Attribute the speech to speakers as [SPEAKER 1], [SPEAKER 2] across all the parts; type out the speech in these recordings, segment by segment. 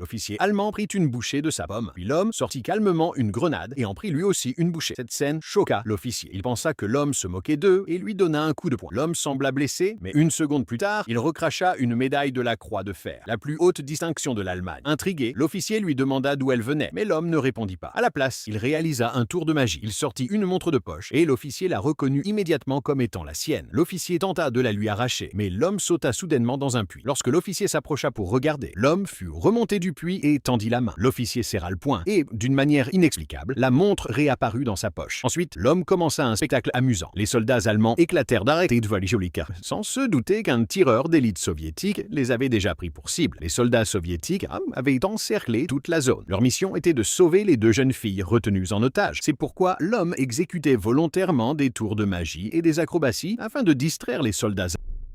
[SPEAKER 1] L'officier allemand prit une bouchée de sa pomme, puis l'homme sortit calmement une grenade et en prit lui aussi une bouchée. Cette scène choqua l'officier. Il pensa que l'homme se moquait d'eux et lui donna un coup de poing. L'homme sembla blessé, mais une seconde plus tard, il recracha une médaille de la Croix de Fer, la plus haute distinction de l'Allemagne. Intrigué, l'officier lui demanda d'où elle venait, mais l'homme ne répondit pas. À la place, il réalisa un tour de magie. Il sortit une montre de poche et l'officier la reconnut immédiatement comme étant la sienne. L'officier tenta de la lui arracher, mais l'homme sauta soudainement dans un puits. Lorsque l'officier s'approcha pour regarder, l'homme fut remonté du puits et tendit la main. L'officier serra le poing et, d'une manière inexplicable, la montre réapparut dans sa poche. Ensuite, l'homme commença un spectacle amusant. Les soldats allemands éclatèrent d'arrêter de Valijolika, sans se douter qu'un tireur d'élite soviétique les avait déjà pris pour cible. Les soldats soviétiques avaient encerclé toute la zone. Leur mission était de sauver les deux jeunes filles retenues en otage. C'est pourquoi l'homme exécutait volontairement des tours de magie et des acrobaties afin de distraire les soldats.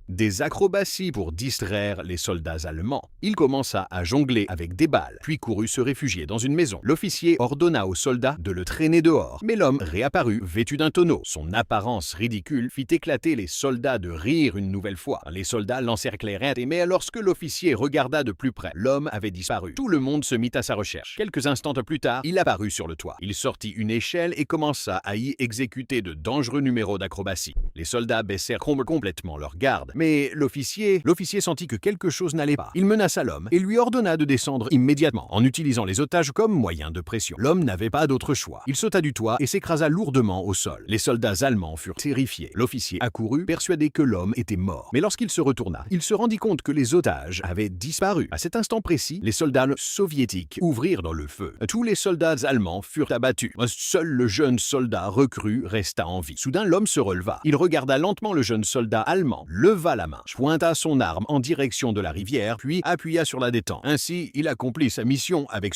[SPEAKER 1] Des acrobaties pour distraire les soldats allemands. Il commença à jongler avec des balles, puis courut se réfugier dans une maison. L'officier ordonna aux soldats de le traîner dehors, mais l'homme réapparut vêtu d'un tonneau. Son apparence ridicule fit éclater les soldats de rire une nouvelle fois. Les soldats l'encerclèrent, mais lorsque l'officier regarda de plus près, l'homme avait disparu. Tout le monde se mit à sa recherche. Quelques instants plus tard, il apparut sur le toit. Il sortit une échelle et commença à y exécuter de dangereux numéros d'acrobatie. Les soldats baissèrent complètement leur garde. Mais l'officier sentit que quelque chose n'allait pas. Il menaça l'homme et lui ordonna de descendre immédiatement, en utilisant les otages comme moyen de pression. L'homme n'avait pas d'autre choix. Il sauta du toit et s'écrasa lourdement au sol. Les soldats allemands furent terrifiés. L'officier accourut, persuadé que l'homme était mort. Mais lorsqu'il se retourna, il se rendit compte que les otages avaient disparu. À cet instant précis, les soldats soviétiques ouvrirent dans le feu. Tous les soldats allemands furent abattus. Seul le jeune soldat recru resta en vie. Soudain, l'homme se releva. Il regarda lentement le jeune soldat allemand, leva la main, pointa son arme en direction de la rivière, puis appuya sur la détente. Ainsi, il accomplit sa mission avec